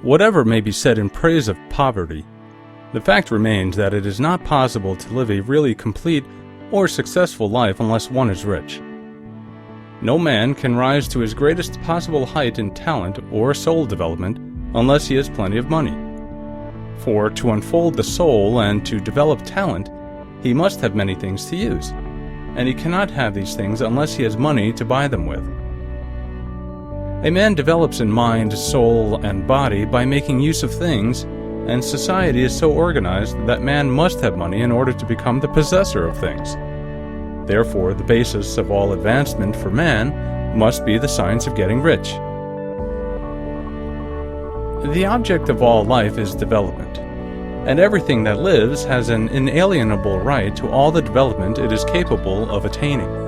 Whatever may be said in praise of poverty, the fact remains that it is not possible to live a really complete or successful life unless one is rich. No man can rise to his greatest possible height in talent or soul development unless he has plenty of money. For to unfold the soul and to develop talent, he must have many things to use, and he cannot have these things unless he has money to buy them with. A man develops in mind, soul, and body by making use of things, and society is so organized that man must have money in order to become the possessor of things. Therefore, the basis of all advancement for man must be the science of getting rich. The object of all life is development, and everything that lives has an inalienable right to all the development it is capable of attaining.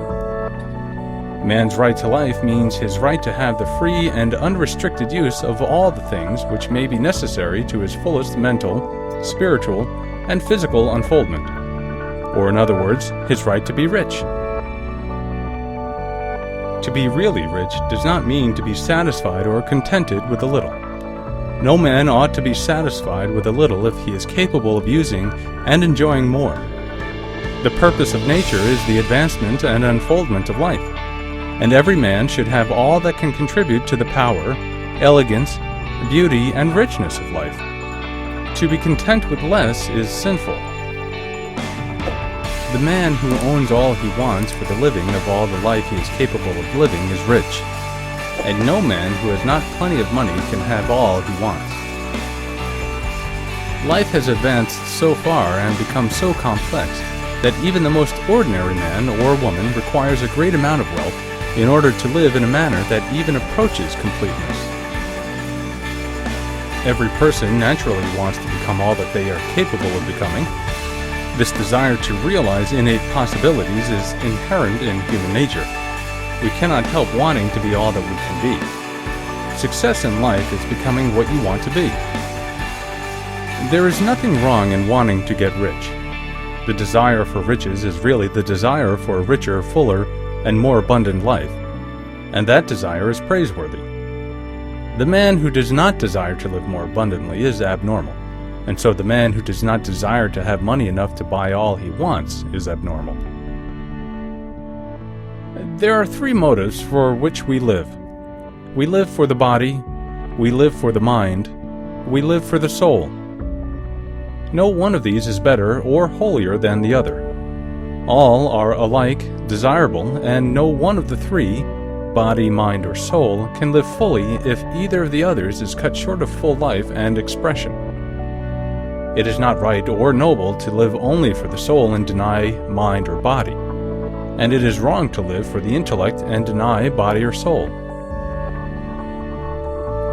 Man's right to life means his right to have the free and unrestricted use of all the things which may be necessary to his fullest mental, spiritual, and physical unfoldment. Or in other words, his right to be rich. To be really rich does not mean to be satisfied or contented with a little. No man ought to be satisfied with a little if he is capable of using and enjoying more. The purpose of nature is the advancement and unfoldment of life, and every man should have all that can contribute to the power, elegance, beauty, and richness of life. To be content with less is sinful. The man who owns all he wants for the living of all the life he is capable of living is rich, and no man who has not plenty of money can have all he wants. Life has advanced so far and become so complex that even the most ordinary man or woman requires a great amount of wealth in order to live in a manner that even approaches completeness. Every person naturally wants to become all that they are capable of becoming. This desire to realize innate possibilities is inherent in human nature. We cannot help wanting to be all that we can be. Success in life is becoming what you want to be. There is nothing wrong in wanting to get rich. The desire for riches is really the desire for a richer, fuller, and more abundant life, and that desire is praiseworthy. The man who does not desire to live more abundantly is abnormal, and so the man who does not desire to have money enough to buy all he wants is abnormal. There are three motives for which we live. We live for the body, we live for the mind, we live for the soul. No one of these is better or holier than the other. All are alike desirable, and no one of the three, body, mind, or soul, can live fully if either of the others is cut short of full life and expression. It is not right or noble to live only for the soul and deny mind or body, and it is wrong to live for the intellect and deny body or soul.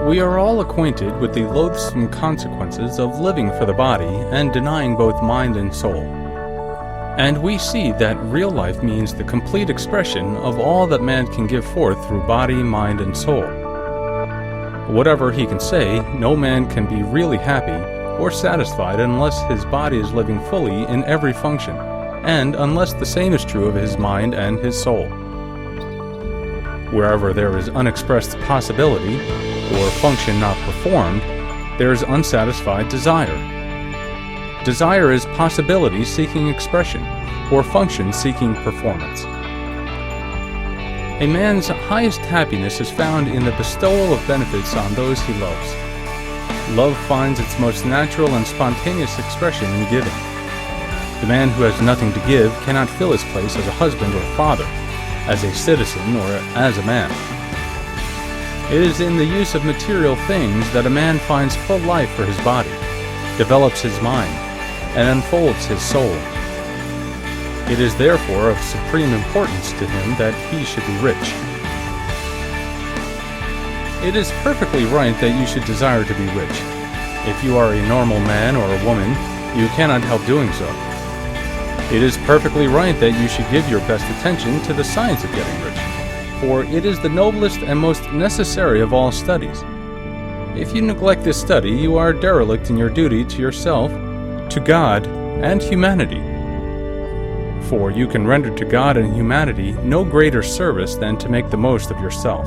We are all acquainted with the loathsome consequences of living for the body and denying both mind and soul. And we see that real life means the complete expression of all that man can give forth through body, mind, and soul. Whatever he can say, no man can be really happy or satisfied unless his body is living fully in every function, and unless the same is true of his mind and his soul. Wherever there is unexpressed possibility, or function not performed, there is unsatisfied desire. Desire is possibility seeking expression, or function seeking performance. A man's highest happiness is found in the bestowal of benefits on those he loves. Love finds its most natural and spontaneous expression in giving. The man who has nothing to give cannot fill his place as a husband or father, as a citizen, or as a man. It is in the use of material things that a man finds full life for his body, develops his mind, and unfolds his soul. It is therefore of supreme importance to him that he should be rich. It is perfectly right that you should desire to be rich. If you are a normal man or a woman, you cannot help doing so. It is perfectly right that you should give your best attention to the science of getting rich, for it is the noblest and most necessary of all studies. If you neglect this study, you are derelict in your duty to yourself, to God, and humanity. For you can render to God and humanity no greater service than to make the most of yourself.